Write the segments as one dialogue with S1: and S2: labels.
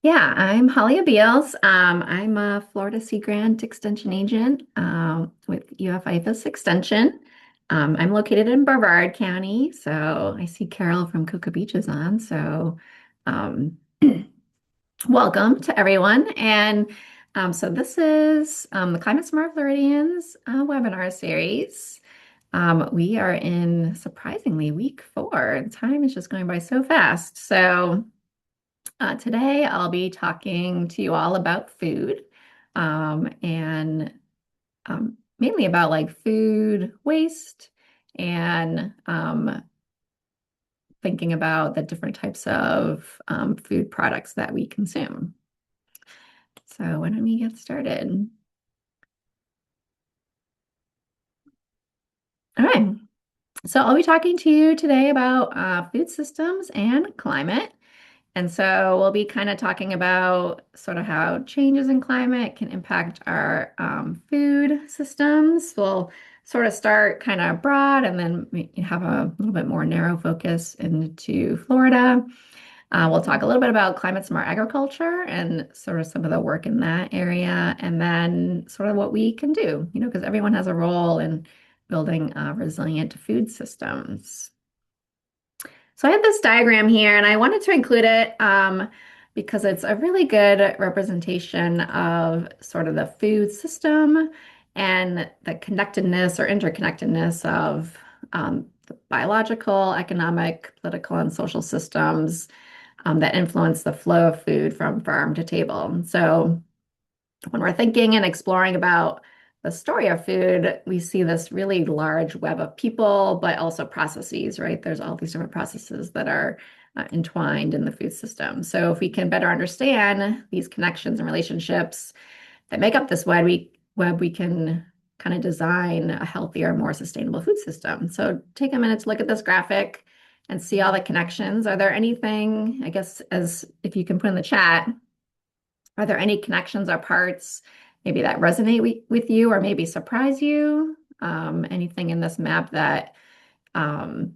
S1: Yeah, I'm Holly Beals. I'm a Florida Sea Grant Extension agent with UF Extension. I'm located in Brevard County, so I see Carol from Cocoa Beach is on. So, um, welcome to everyone. And so this is the Climate Smart Floridians webinar series. We are in surprisingly week 4. Time is just going by so fast. So. Today, I'll be talking to you all about food and mainly about like food waste and thinking about the different types of food products that we consume. So, why don't we get started? All right. So, I'll be talking to you today about food systems and climate. And so we'll be kind of talking about sort of how changes in climate can impact our food systems. We'll sort of start kind of broad and then we have a little bit more narrow focus into Florida. We'll talk a little bit about climate smart agriculture and sort of some of the work in that area, and then sort of what we can do, because everyone has a role in building resilient food systems. So I have this diagram here and I wanted to include it because it's a really good representation of sort of the food system and the connectedness or interconnectedness of the biological, economic, political, and social systems that influence the flow of food from farm to table. So when we're thinking and exploring about the story of food, we see this really large web of people, but also processes, right? There's all these different processes that are entwined in the food system. So if we can better understand these connections and relationships that make up this web, we can kind of design a healthier, more sustainable food system. So take a minute to look at this graphic and see all the connections. Are there anything, I guess, as if you can put in the chat, are there any connections or parts maybe that resonate with you or maybe surprise you? Anything in this map that um,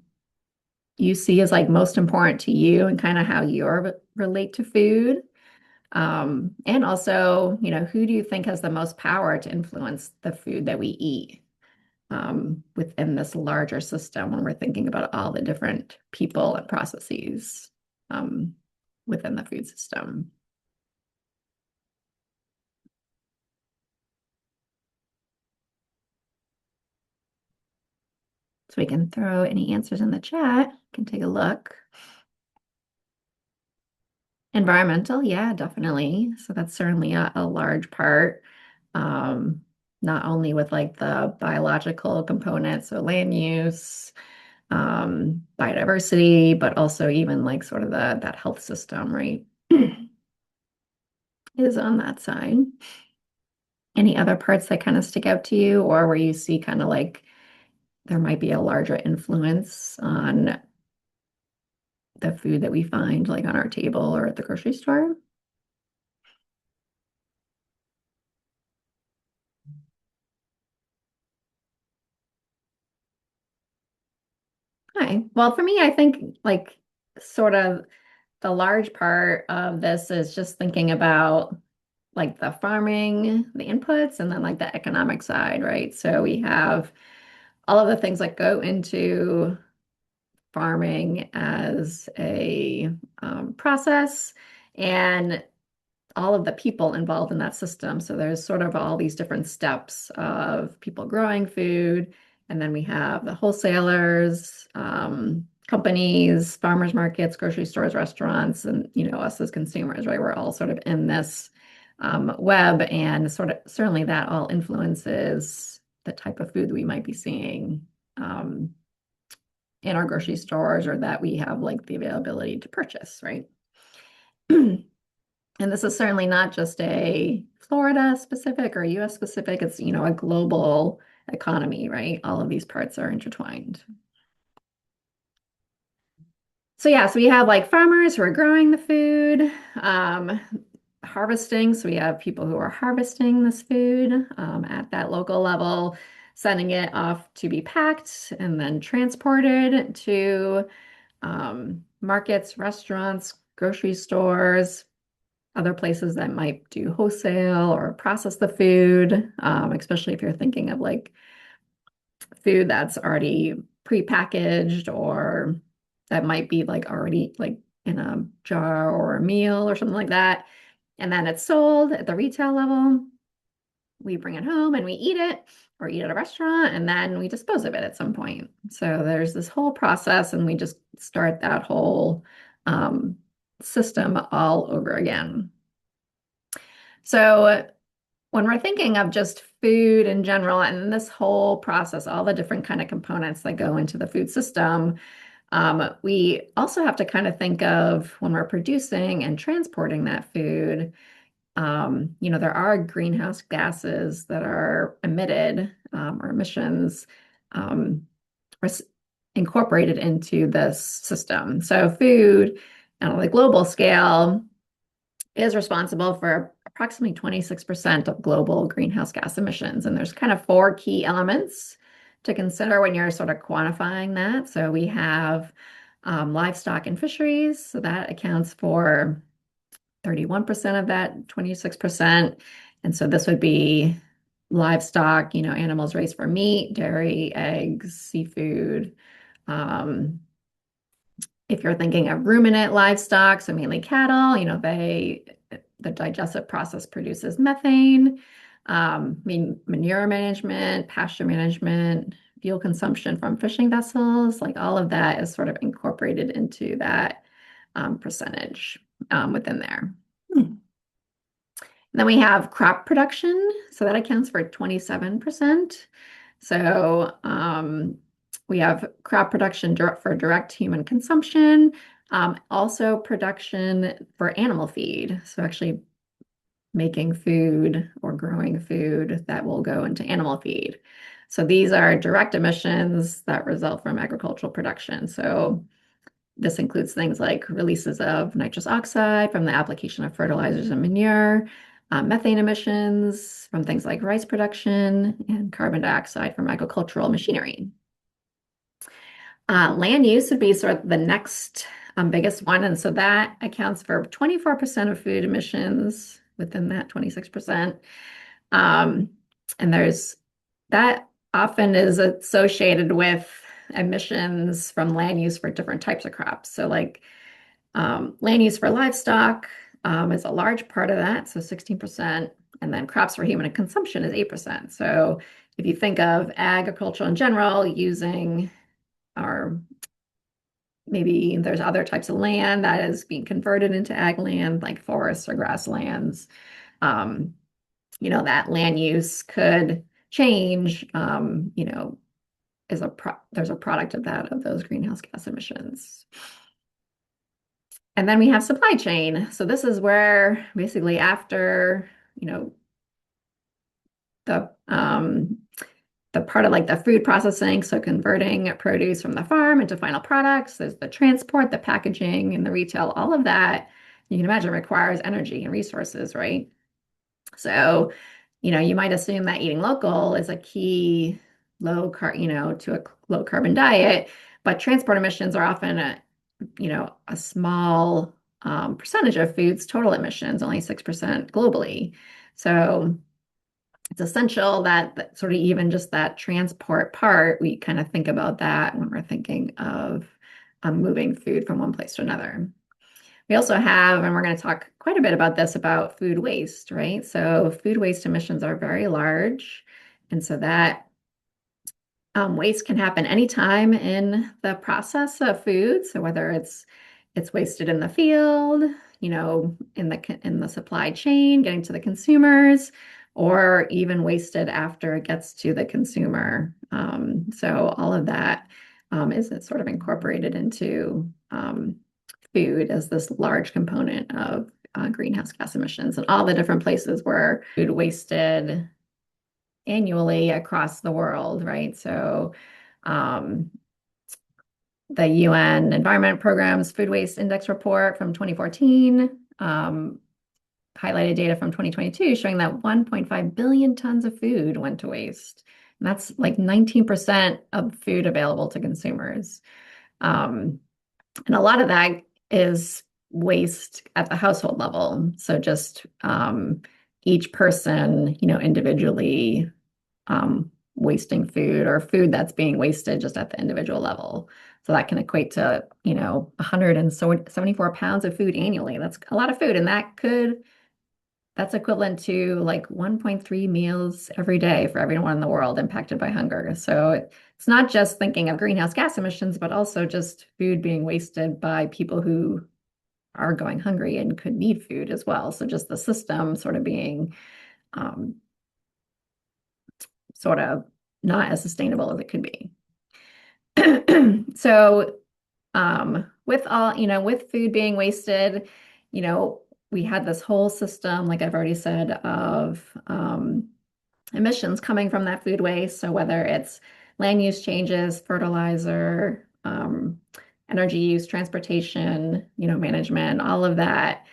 S1: you see as like most important to you and kind of how you relate to food? And also, who do you think has the most power to influence the food that we eat within this larger system when we're thinking about all the different people and processes um, within the food system? So we can throw any answers in the chat. Can take a look. Environmental, yeah, definitely. So that's certainly a large part. Um, Not only with like the biological components, so land use, biodiversity, but also even like sort of that health system, right? Is on that side. Any other parts that kind of stick out to you, or where you see kind of like there might be a larger influence on the food that we find like on our table or at the grocery store? Hi. Well, for me, I think like sort of the large part of this is just thinking about like the farming, the inputs, and then like the economic side, right? So we have all of the things that go into farming as a process and all of the people involved in that system. So there's sort of all these different steps of people growing food, and then we have the wholesalers, companies, farmers markets, grocery stores, restaurants, and us as consumers, right? We're all sort of in this web, and sort of certainly that all influences the type of food that we might be seeing um, in our grocery stores or that we have like the availability to purchase, right? And this is certainly not just a Florida specific or US specific, it's, a global economy, right? All of these parts are intertwined. So yeah, so we have like farmers who are growing the food, harvesting. So we have people who are harvesting this food at that local level, sending it off to be packed and then transported to markets, restaurants, grocery stores. other places that might do wholesale or process the food, especially if you're thinking of like food that's already prepackaged or that might be like already like in a jar or a meal or something like that. And then it's sold at the retail level. We bring it home and we eat it or eat at a restaurant and then we dispose of it at some point. So there's this whole process and we just start that whole um, system all over again. So when we're thinking of just food in general and this whole process, all the different kind of components that go into the food system, we also have to kind of think of when we're producing and transporting that food. There are greenhouse gases that are emitted or emissions um, or incorporated into this system. So food on a global scale is responsible for approximately 26% of global greenhouse gas emissions. And there's kind of four key elements to consider when you're sort of quantifying that. So we have livestock and fisheries. So that accounts for 31% of that 26%. And so this would be livestock, animals raised for meat, dairy, eggs, seafood. Um, if you're thinking of ruminant livestock, so mainly cattle, the digestive process produces methane. Manure management, pasture management, fuel consumption from fishing vessels, like all of that is sort of incorporated into that percentage within there. Then we have crop production. So that accounts for 27%. So we have crop production for direct human consumption, also production for animal feed. So actually making food or growing food that will go into animal feed. So these are direct emissions that result from agricultural production. So this includes things like releases of nitrous oxide from the application of fertilizers and manure, methane emissions from things like rice production, and carbon dioxide from agricultural machinery. Land use would be sort of the next biggest one. And so that accounts for 24% of food emissions within that 26%. Um, and that often is associated with emissions from land use for different types of crops. So like land use for livestock is a large part of that, so 16%. And then crops for human consumption is 8%. So if you think of agriculture in general using or maybe there's other types of land that is being converted into ag land, like forests or grasslands. Um, that land use could change, there's a product of that, of those greenhouse gas emissions. And then we have supply chain. So this is where basically after, the the part of like the food processing, so converting produce from the farm into final products. There's the transport, the packaging, and the retail. All of that, you can imagine, requires energy and resources, right? So, you might assume that eating local is a key to a low carbon diet, but transport emissions are often a small percentage of food's total emissions, only 6% globally. So it's essential that sort of even just that transport part, we kind of think about that when we're thinking of moving food from one place to another. We also have, and we're going to talk quite a bit about this, about food waste, right? So food waste emissions are very large. And so that waste can happen anytime in the process of food. So whether it's wasted in the field, in the supply chain, getting to the consumers, or even wasted after it gets to the consumer. So all of that is sort of incorporated into food as this large component of greenhouse gas emissions and all the different places where food wasted annually across the world, right? So the UN Environment Programme's Food Waste Index report from 2014 highlighted data from 2022 showing that 1.5 billion tons of food went to waste. And that's like 19% of food available to consumers. And a lot of that is waste at the household level. So just each person, individually wasting food or food that's being wasted just at the individual level. So that can equate to, 174 pounds of food annually. That's a lot of food. And that's equivalent to like 1.3 meals every day for everyone in the world impacted by hunger. So it's not just thinking of greenhouse gas emissions, but also just food being wasted by people who are going hungry and could need food as well. So just the system sort of being um, sort of not as sustainable as it could be. So with food being wasted, we had this whole system, like I've already said, of emissions coming from that food waste. So whether it's land use changes, fertilizer, energy use, transportation, management, all of that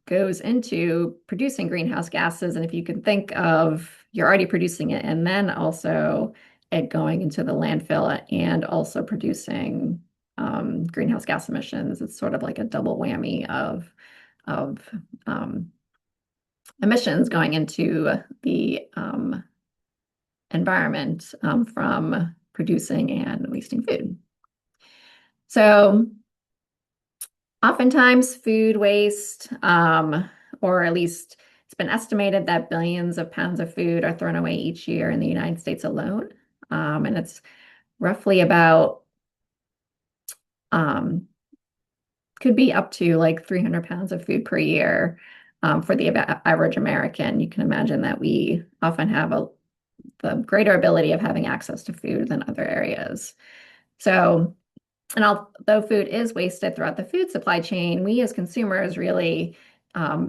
S1: goes into producing greenhouse gases. And if you can think of you're already producing it and then also it going into the landfill and also producing greenhouse gas emissions, it's sort of like a double whammy of emissions going into the environment from producing and wasting food. So oftentimes food waste, or at least it's been estimated that billions of pounds of food are thrown away each year in the United States alone. And it's roughly about, um, could be up to like 300 pounds of food per year for the average American. You can imagine that we often have the greater ability of having access to food than other areas. So, and although food is wasted throughout the food supply chain, we as consumers really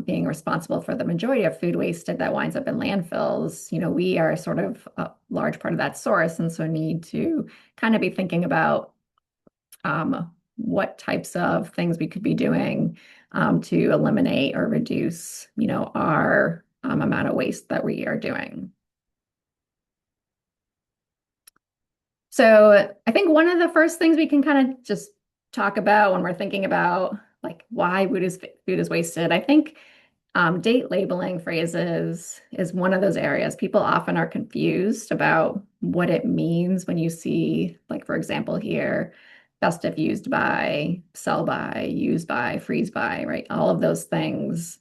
S1: being responsible for the majority of food wasted that winds up in landfills, we are sort of a large part of that source, and so need to kind of be thinking about what types of things we could be doing to eliminate or reduce, our amount of waste that we are doing. So I think one of the first things we can kind of just talk about when we're thinking about like why food is wasted, I think date labeling phrases is one of those areas. People often are confused about what it means when you see, like, for example, here, best if used by, sell by, use by, freeze by, right? All of those things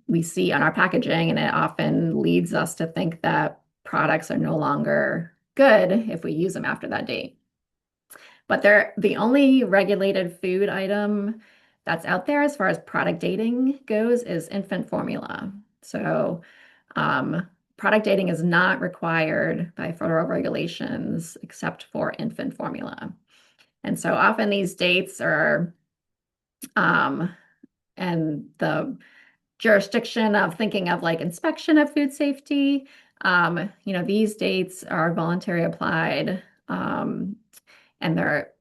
S1: we see on our packaging, and it often leads us to think that products are no longer good if we use them after that date. But they're the only regulated food item that's out there as far as product dating goes is infant formula. So product dating is not required by federal regulations except for infant formula. And so often these dates are, and the jurisdiction of thinking of like inspection of food safety, these dates are voluntary applied, and they're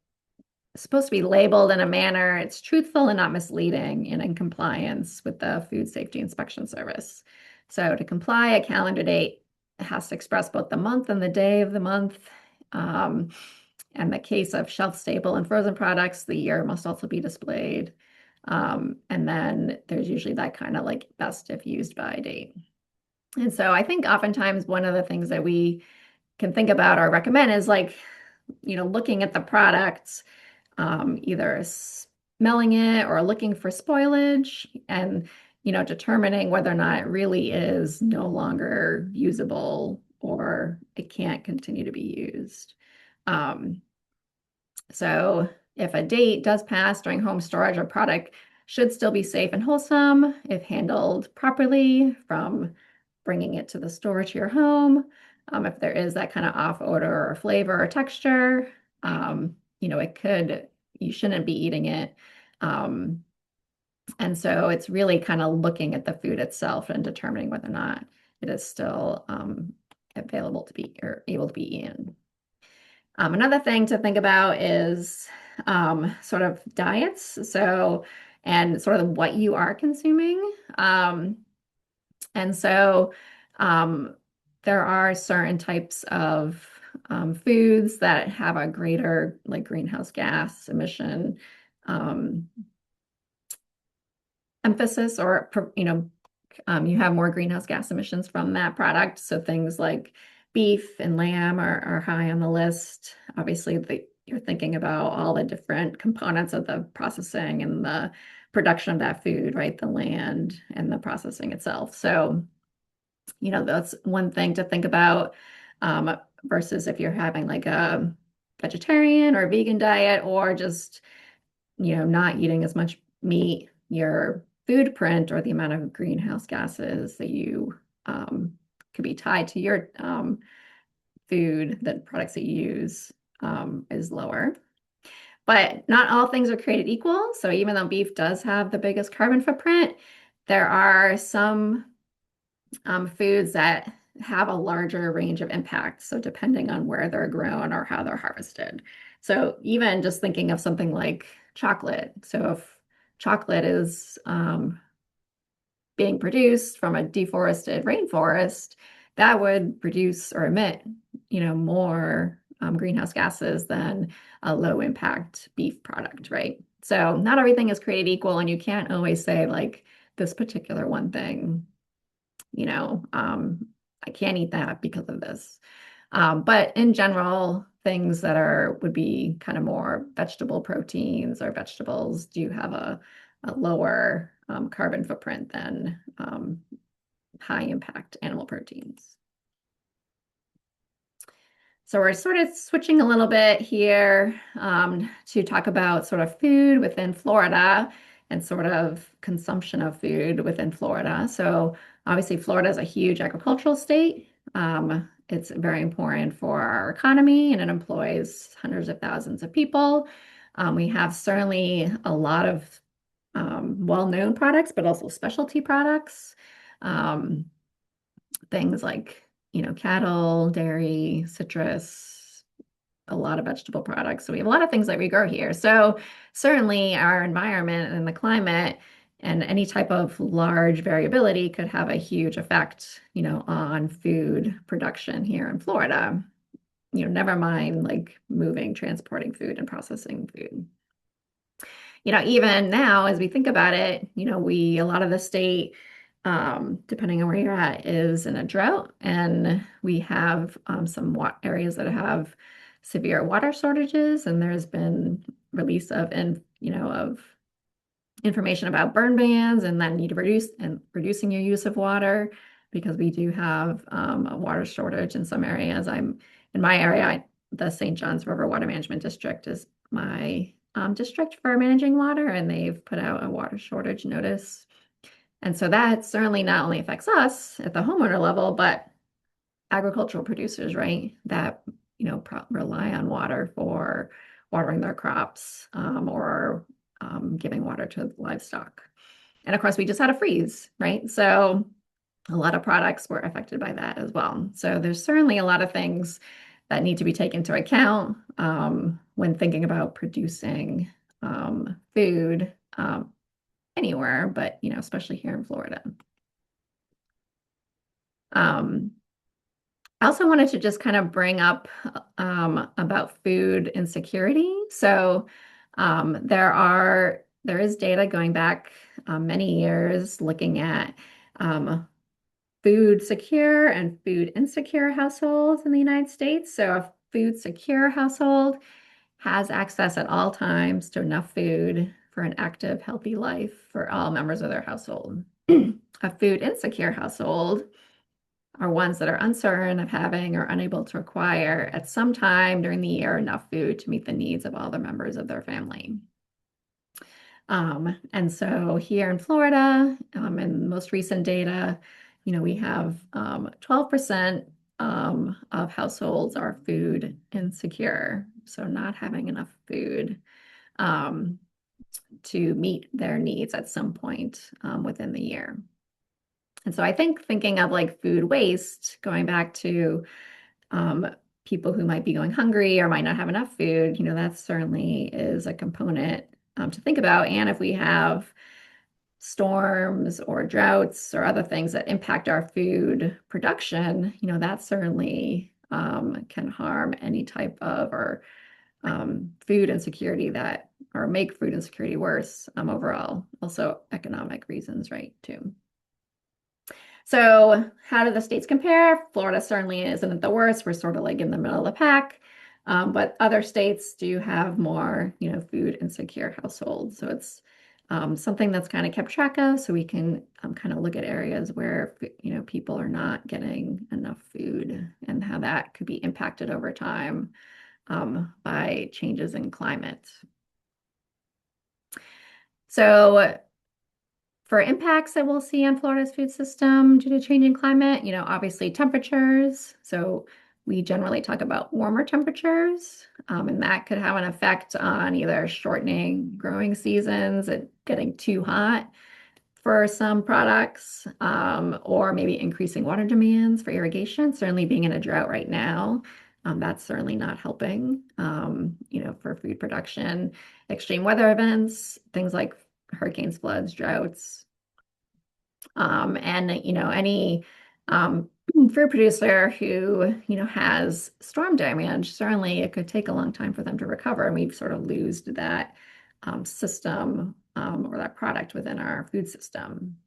S1: supposed to be labeled in a manner it's truthful and not misleading and in compliance with the Food Safety Inspection Service. So to comply, a calendar date has to express both the month and the day of the month. In the case of shelf-stable and frozen products, the year must also be displayed. And then there's usually that kind of like best if used by date. And so I think oftentimes one of the things that we can think about or recommend is like, looking at the products, either smelling it or looking for spoilage and, determining whether or not it really is no longer usable or it can't continue to be used. So if a date does pass during home storage, a product should still be safe and wholesome if handled properly from bringing it to the store to your home. If there is that kind of off odor or flavor or texture, you shouldn't be eating it. And so it's really kind of looking at the food itself and determining whether or not it is still available to be or able to be eaten. Another thing to think about is sort of diets. So, and sort of what you are consuming. And so there are certain types of foods that have a greater like greenhouse gas emission um, emphasis or, you have more greenhouse gas emissions from that product. So things like beef and lamb are high on the list. Obviously, you're thinking about all the different components of the processing and the production of that food, right? The land and the processing itself. So, that's one thing to think about, versus if you're having like a vegetarian or vegan diet or just not eating as much meat, your food print or the amount of greenhouse gases that you could be tied to your food, the products that you use, is lower. But not all things are created equal. So even though beef does have the biggest carbon footprint, there are some foods that have a larger range of impact. So depending on where they're grown or how they're harvested. So even just thinking of something like chocolate. So if chocolate is being produced from a deforested rainforest, that would produce or emit, more greenhouse gases than a low impact beef product, right? So not everything is created equal, and you can't always say like this particular one thing, you know, um, I can't eat that because of this. But in general, things that would be kind of more vegetable proteins or vegetables do have a lower carbon footprint than high impact animal proteins. So we're sort of switching a little bit here to talk about sort of food within Florida and sort of consumption of food within Florida. So obviously Florida is a huge agricultural state. It's very important for our economy and it employs hundreds of thousands of people. We have certainly a lot of well-known products, but also specialty products. Um, Things like, cattle, dairy, citrus, a lot of vegetable products. So we have a lot of things that we grow here. So certainly our environment and the climate and any type of large variability could have a huge effect, on food production here in Florida. Never mind like moving, transporting food and processing food. Even now, as we think about it, a lot of the state, depending on where you're at, is in a drought, and we have some areas that have severe water shortages, and there's been release of information about burn bans and then need to reducing your use of water because we do have a water shortage in some areas. I'm in my area, the St. Johns River Water Management District is my district for managing water, and they've put out a water shortage notice. And so that certainly not only affects us at the homeowner level, but agricultural producers, right? That, rely on water for watering their crops or giving water to livestock. And of course, we just had a freeze, right? So a lot of products were affected by that as well. So there's certainly a lot of things that need to be taken into account when thinking about producing food anywhere, but especially here in Florida. I also wanted to just kind of bring up about food insecurity. So there is data going back many years looking at food secure and food insecure households in the United States. So a food secure household has access at all times to enough food for an active, healthy life for all members of their household. A food insecure household are ones that are uncertain of having or unable to acquire at some time during the year enough food to meet the needs of all the members of their family. And so here in Florida, in most recent data, we have 12% of households are food insecure, so not having enough food to meet their needs at some point within the year. And so I think thinking of like food waste, going back to people who might be going hungry or might not have enough food, that certainly is a component to think about. And if we have storms or droughts or other things that impact our food production, that certainly can harm any type of or food insecurity that, or make food insecurity worse overall. Also economic reasons, right, too. So how do the states compare? Florida certainly isn't the worst. We're sort of like in the middle of the pack. But other states do have more, food insecure households. So it's something that's kind of kept track of. So we can kind of look at areas where, people are not getting enough food and how that could be impacted over time by changes in climate. So for impacts that we'll see on Florida's food system due to changing climate, obviously temperatures. So we generally talk about warmer temperatures, and that could have an effect on either shortening growing seasons and getting too hot for some products, or maybe increasing water demands for irrigation. Certainly being in a drought right now, that's certainly not helping, for food production. Extreme weather events, things like hurricanes, floods, droughts, and any fruit producer who has storm damage. Certainly, it could take a long time for them to recover, and we've sort of lost that system or that product within our food system.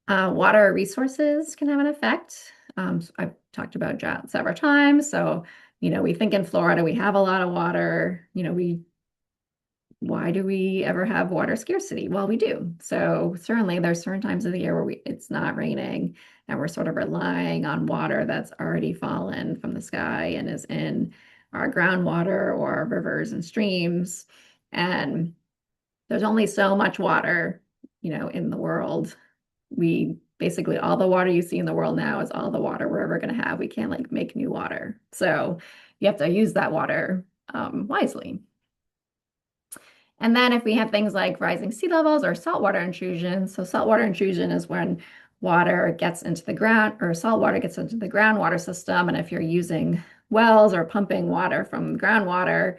S1: Water resources can have an effect. So I've talked about drought several times. So, we think in Florida we have a lot of water. Why do we ever have water scarcity? Well, we do. So certainly there's certain times of the year where it's not raining and we're sort of relying on water that's already fallen from the sky and is in our groundwater or our rivers and streams. And there's only so much water, in the world. We basically all the water you see in the world now is all the water we're ever going to have. We can't like make new water. So you have to use that water wisely. And then if we have things like rising sea levels or saltwater intrusion, so saltwater intrusion is when water gets into the ground or saltwater gets into the groundwater system. And if you're using wells or pumping water from groundwater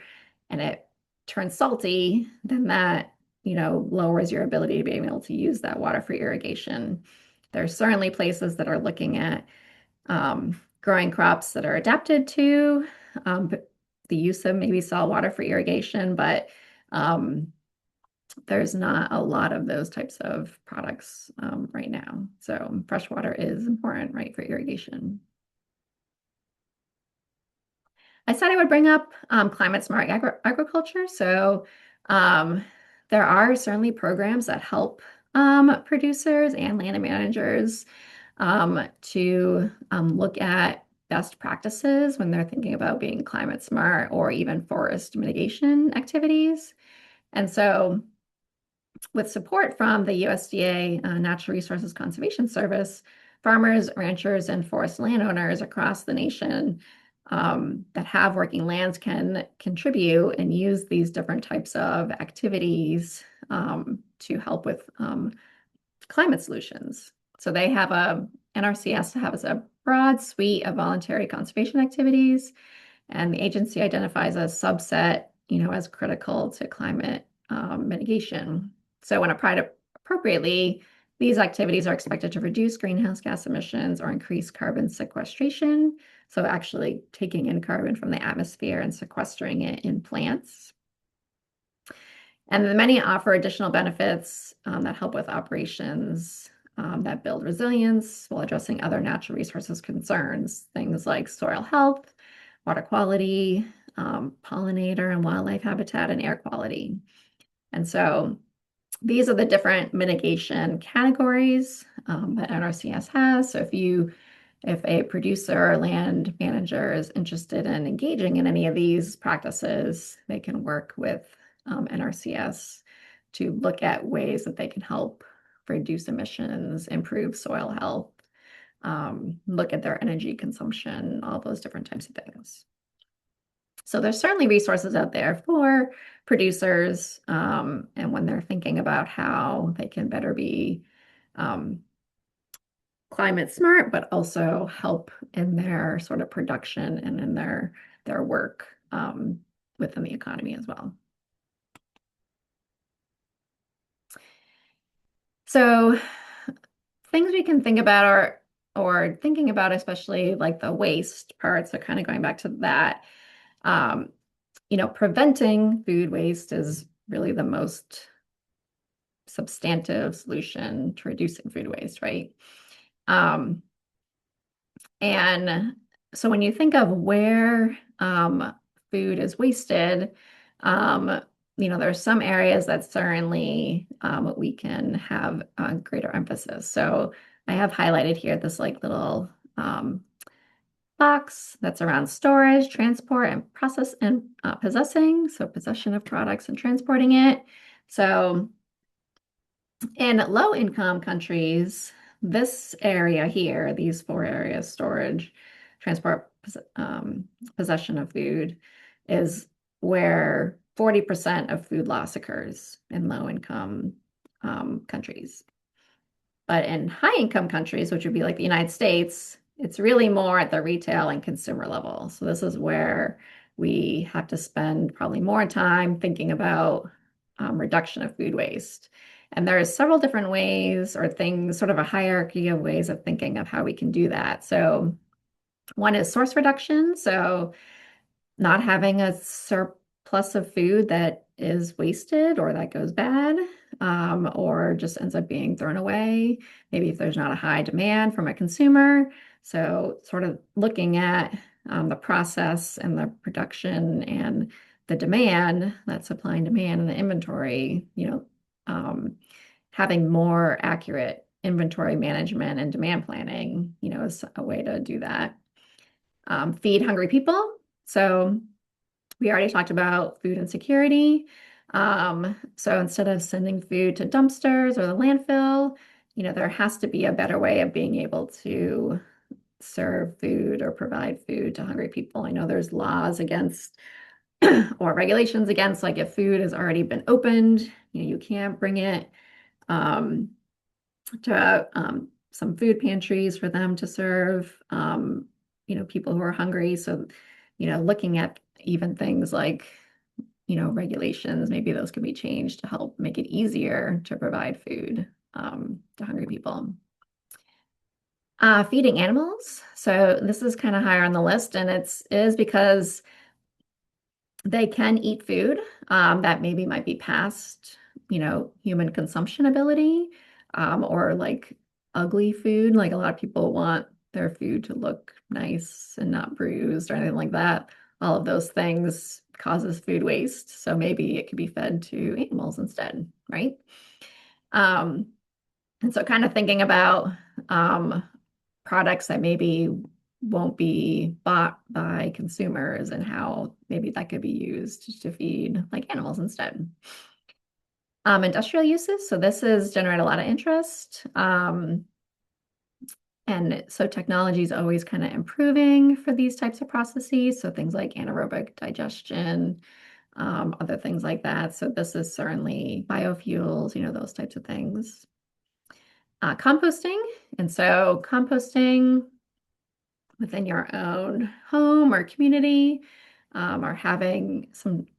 S1: and it turns salty, then that, lowers your ability to be able to use that water for irrigation. There's certainly places that are looking at growing crops that are adapted to the use of maybe saltwater for irrigation, but there's not a lot of those types of products right now. So fresh water is important, right, for irrigation. I said I would bring up climate smart agriculture. So there are certainly programs that help producers and land managers to look at best practices when they're thinking about being climate smart or even forest mitigation activities. And so with support from the USDA Natural Resources Conservation Service, farmers, ranchers, and forest landowners across the nation that have working lands can contribute and use these different types of activities to help with climate solutions. So they have NRCS has a broad suite of voluntary conservation activities, and the agency identifies a subset, as critical to climate mitigation. So when applied appropriately, these activities are expected to reduce greenhouse gas emissions or increase carbon sequestration. So actually taking in carbon from the atmosphere and sequestering it in plants. And then many offer additional benefits that help with operations that build resilience while addressing other natural resources concerns, things like soil health, water quality, pollinator and wildlife habitat, and air quality. And so these are the different mitigation categories that NRCS has. So if a producer or land manager is interested in engaging in any of these practices, they can work with NRCS to look at ways that they can help reduce emissions, improve soil health, look at their energy consumption, all those different types of things. So there's certainly resources out there for producers, and when they're thinking about how they can better be climate smart, but also help in their sort of production and in their work within the economy as well. So things we can think about or thinking about, especially like the waste part, so kind of going back to that. preventing food waste is really the most substantive solution to reducing food waste, right? Um, and so when you think of where food is wasted, um, there's some areas that certainly we can have a greater emphasis. So I have highlighted here this like little um, box that's around storage, transport, and process and possessing. So possession of products and transporting it. So in low income countries, this area here, these four areas, storage, transport, possession of food, is where 40% of food loss occurs in low income countries. But in high income countries, which would be like the United States, it's really more at the retail and consumer level. So this is where we have to spend probably more time thinking about reduction of food waste. And there's several different ways or things, sort of a hierarchy of ways of thinking of how we can do that. So one is source reduction. So not having a surplus of food that is wasted or that goes bad, or just ends up being thrown away. Maybe if there's not a high demand from a consumer. So, sort of looking at the process and the production and the demand, that supply and demand and the inventory, having more accurate inventory management and demand planning, is a way to do that. Feed hungry people. So we already talked about food insecurity. So instead of sending food to dumpsters or the landfill, there has to be a better way of being able to serve food or provide food to hungry people. I know there's laws against or regulations against, like if food has already been opened, you can't bring it to some food pantries for them to serve, people who are hungry. So, looking at even things like, regulations, maybe those can be changed to help make it easier to provide food to hungry people. Feeding animals. So this is kind of higher on the list, and is because they can eat food that maybe might be past, human consumption ability, or like ugly food. Like a lot of people want their food to look nice and not bruised or anything like that. All of those things causes food waste. So maybe it could be fed to animals instead, right? Um, and so kind of thinking about products that maybe won't be bought by consumers and how maybe that could be used to feed like animals instead. Industrial uses. So this has generated a lot of interest. And so technology is always kind of improving for these types of processes. So things like anaerobic digestion, other things like that. So this is certainly biofuels, those types of things. Composting. And so composting within your own home or community, or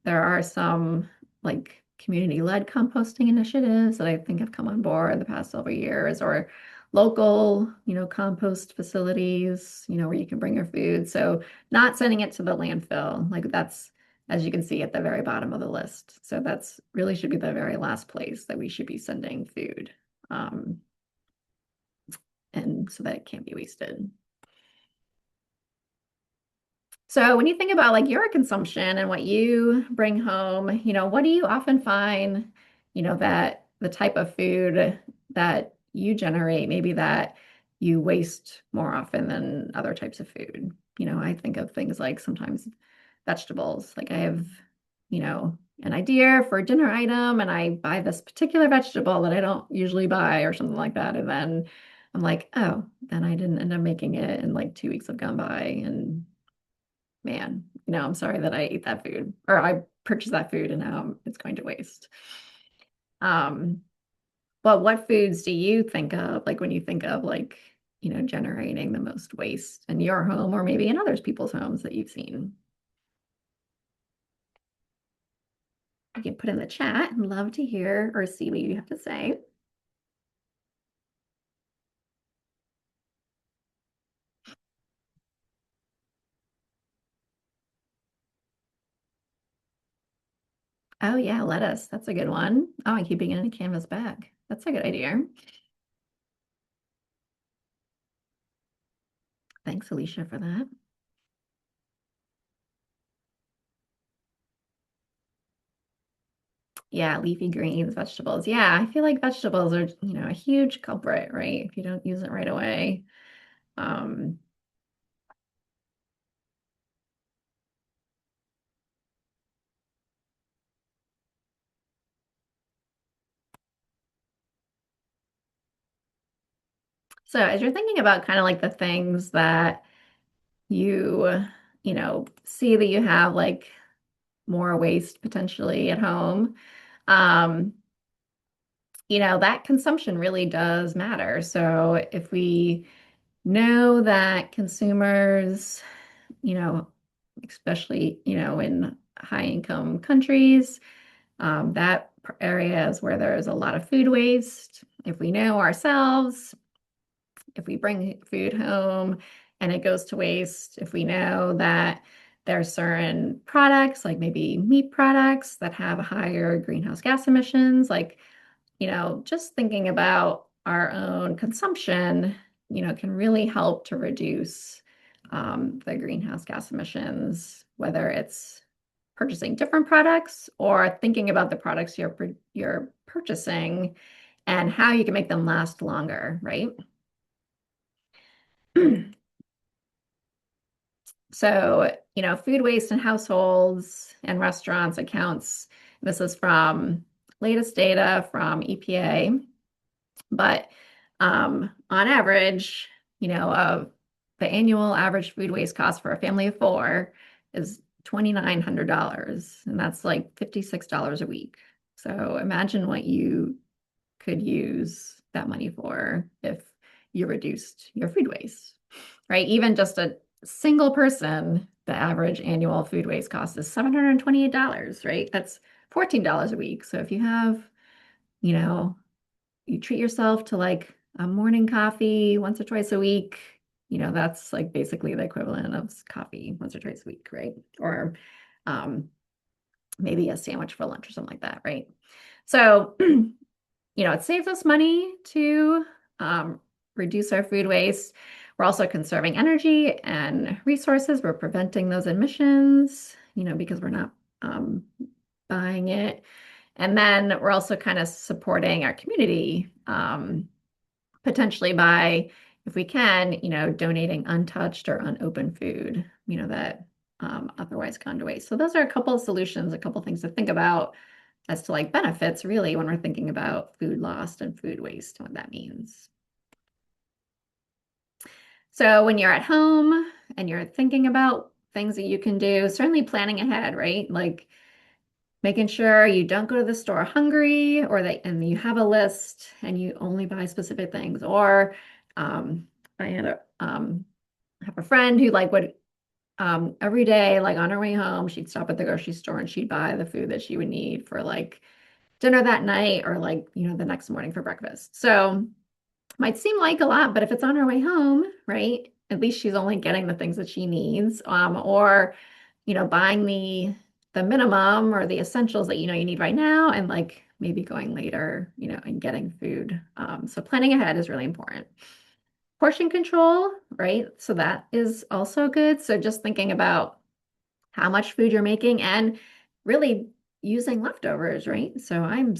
S1: there are some like community-led composting initiatives that I think have come on board the past several years, or local, compost facilities, where you can bring your food. So not sending it to the landfill, like that's, as you can see at the very bottom of the list. So that's really should be the very last place that we should be sending food. And so that it can't be wasted. So when you think about like your consumption and what you bring home, what do you often find, that the type of food that you generate, maybe that you waste more often than other types of food? I think of things like sometimes vegetables. Like I have, an idea for a dinner item and I buy this particular vegetable that I don't usually buy or something like that. And then I'm like, oh, then I didn't end up making it and like 2 weeks have gone by and man, I'm sorry that I ate that food or I purchased that food and now it's going to waste. Um, but what foods do you think of, like when you think of like, generating the most waste in your home or maybe in others people's homes that you've seen? You can put in the chat and love to hear or see what you have to say. Oh yeah, lettuce. That's a good one. Oh, and keeping it in a canvas bag. That's a good idea. Thanks, Alicia, for that. Yeah, leafy greens, vegetables. Yeah, I feel like vegetables are, a huge culprit, right? If you don't use it right away. Um, so as you're thinking about kind of like the things that you, see that you have like more waste potentially at home, um, that consumption really does matter. So if we know that consumers, you know, especially, in high income countries, that areas where there's a lot of food waste. If we know ourselves, if we bring food home and it goes to waste, if we know that there are certain products, like maybe meat products, that have higher greenhouse gas emissions, like, just thinking about our own consumption, can really help to reduce the greenhouse gas emissions, whether it's purchasing different products or thinking about the products you're purchasing and how you can make them last longer, right? So, food waste in households and restaurants accounts. This is from latest data from EPA, but on average, the annual average food waste cost for a family of four is $2,900, and that's like $56 a week. So imagine what you could use that money for if you reduced your food waste, right? Even just a single person, the average annual food waste cost is $728, right? That's $14 a week. So if you have, you know, you treat yourself to like a morning coffee once or twice a week, that's like basically the equivalent of coffee once or twice a week, right? Or um, maybe a sandwich for lunch or something like that, right? So, it saves us money to um, reduce our food waste. We're also conserving energy and resources. We're preventing those emissions, because we're not um, buying it. And then we're also kind of supporting our community, potentially by, if we can, donating untouched or unopened food, that otherwise gone to waste. So those are a couple of solutions, a couple of things to think about as to like benefits really when we're thinking about food loss and food waste and what that means. So when you're at home and you're thinking about things that you can do, certainly planning ahead, right? Like making sure you don't go to the store hungry or that and you have a list and you only buy specific things. Or I had a have a friend who like would every day, like on her way home, she'd stop at the grocery store and she'd buy the food that she would need for like dinner that night or like, the next morning for breakfast. So might seem like a lot, but if it's on her way home, right? At least she's only getting the things that she needs. Or, buying the minimum or the essentials that you need right now and like maybe going later, and getting food. So planning ahead is really important. Portion control, right? So that is also good. So just thinking about how much food you're making and really using leftovers, right? So I'm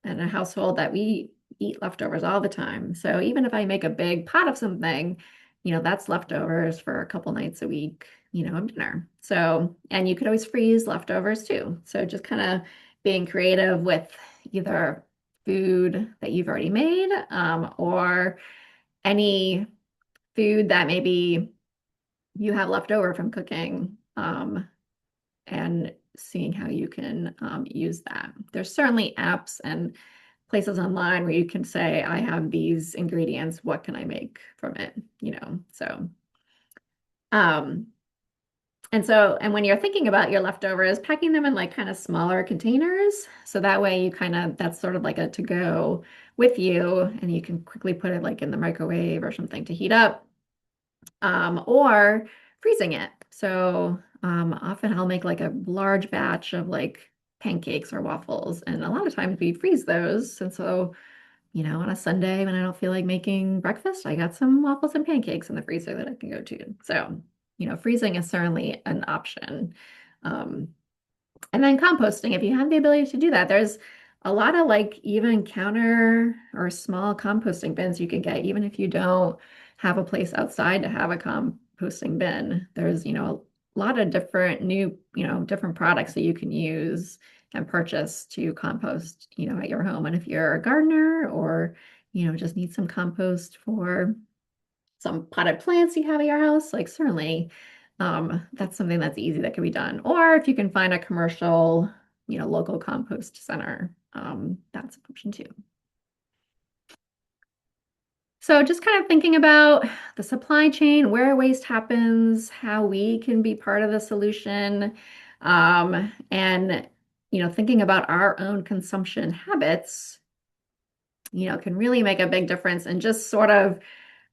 S1: in a household that we eat leftovers all the time. So even if I make a big pot of something, that's leftovers for a couple nights a week, of dinner. So, and you could always freeze leftovers too. So just kind of being creative with either food that you've already made, or any food that maybe you have left over from cooking, and seeing how you can use that. There's certainly apps and places online where you can say, I have these ingredients, what can I make from it? So um and when you're thinking about your leftovers, packing them in like kind of smaller containers. So that way you kind of, that's sort of like a to go with you and you can quickly put it like in the microwave or something to heat up, or freezing it. So often I'll make like a large batch of like pancakes or waffles. And a lot of times we freeze those. And so, on a Sunday when I don't feel like making breakfast, I got some waffles and pancakes in the freezer that I can go to. So, freezing is certainly an option. Um, and then composting, if you have the ability to do that, there's a lot of like even counter or small composting bins you can get, even if you don't have a place outside to have a composting bin. There's, a lot of different new, different products that you can use and purchase to compost, at your home. And if you're a gardener or, just need some compost for some potted plants you have at your house, like certainly that's something that's easy that can be done. Or if you can find a commercial, local compost center, that's an option too. So just kind of thinking about the supply chain, where waste happens, how we can be part of the solution, and thinking about our own consumption habits, can really make a big difference in just sort of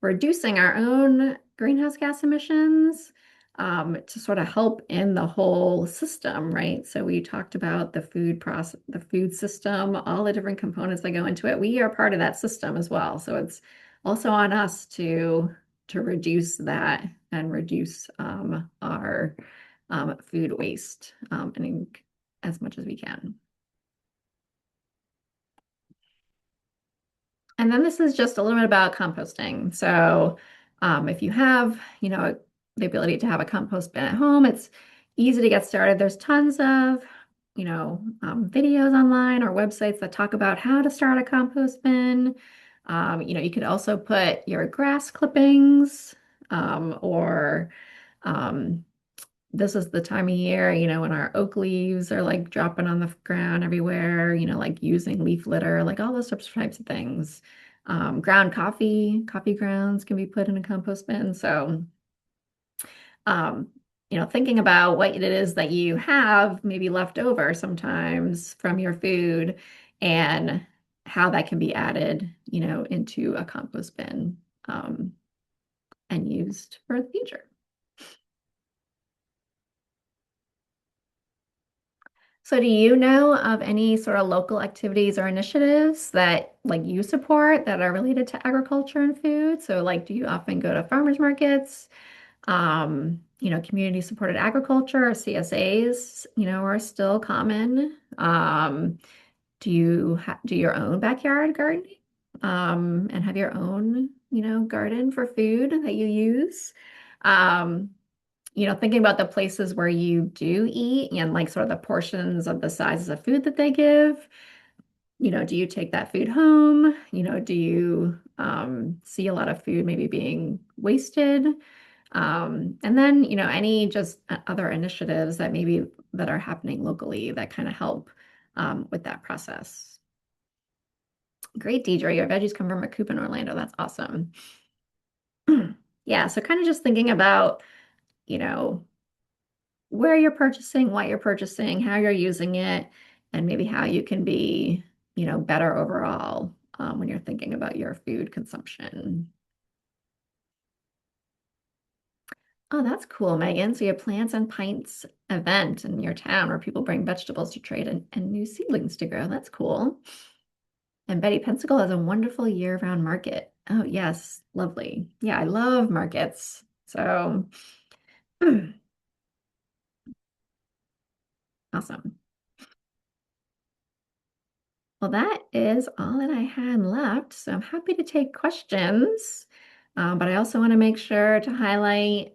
S1: reducing our own greenhouse gas emissions to sort of help in the whole system, right? So we talked about the food process, the food system, all the different components that go into it. We are part of that system as well. So it's also on us to reduce that and reduce our food waste as much as we can. And then this is just a little bit about composting. So if you have, the ability to have a compost bin at home, it's easy to get started. There's tons of, videos online or websites that talk about how to start a compost bin. You could also put your grass clippings or um, this is the time of year, when our oak leaves are like dropping on the ground everywhere, like using leaf litter, like all those types of things. Ground coffee grounds can be put in a compost bin. So, um, thinking about what it is that you have maybe left over sometimes from your food and how that can be added, into a compost bin, and used for the future. So do you know of any sort of local activities or initiatives that like you support that are related to agriculture and food? So like do you often go to farmers markets? Community supported agriculture or CSAs, are still common. Do you do your own backyard gardening? And have your own, garden for food that you use? Um, thinking about the places where you do eat and like sort of the portions of the sizes of food that they give, do you take that food home? Do you see a lot of food maybe being wasted? And then, any just other initiatives that maybe that are happening locally that kind of help with that process. Great, Deidre. Your veggies come from a coop in Orlando. That's awesome. Yeah, so kind of just thinking about, you know, where you're purchasing, what you're purchasing, how you're using it, and maybe how you can be, better overall when you're thinking about your food consumption. Oh, that's cool, Megan. So you have Plants and Pints event in your town where people bring vegetables to trade and new seedlings to grow. That's cool. And Betty Pensacola has a wonderful year-round market. Oh, yes, lovely. Yeah, I love markets. So awesome. Well, that is all that I had left. So I'm happy to take questions. But I also want to make sure to highlight,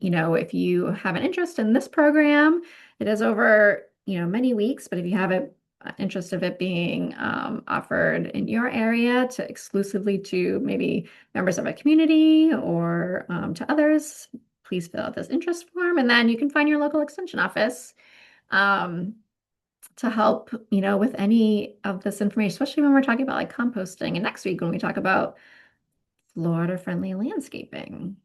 S1: if you have an interest in this program, it is over, many weeks, but if you have an interest of it being offered in your area to exclusively to maybe members of a community or to others, please fill out this interest form and then you can find your local extension office. Um, to help, with any of this information, especially when we're talking about like composting and next week when we talk about Florida-friendly landscaping.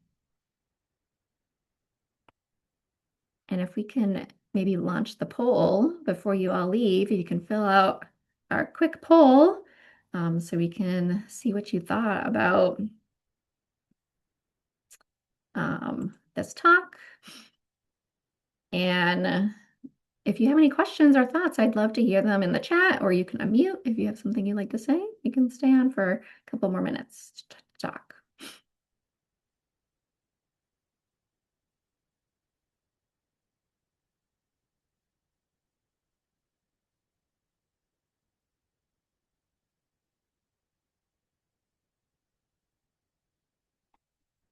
S1: And if we can maybe launch the poll before you all leave, you can fill out our quick poll so we can see what you thought about this talk. And if you have any questions or thoughts, I'd love to hear them in the chat, or you can unmute if you have something you'd like to say. You can stay on for a couple more minutes to talk.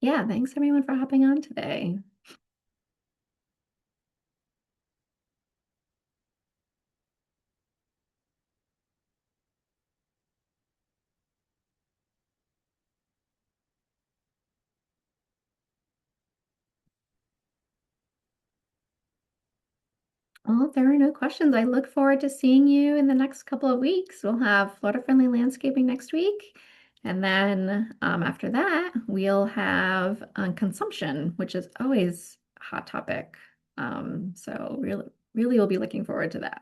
S1: Yeah, thanks everyone for hopping on today. Well, if there are no questions, I look forward to seeing you in the next couple of weeks. We'll have Florida-friendly landscaping next week. And then after that, we'll have consumption, which is always a hot topic. So really, really we'll be looking forward to that.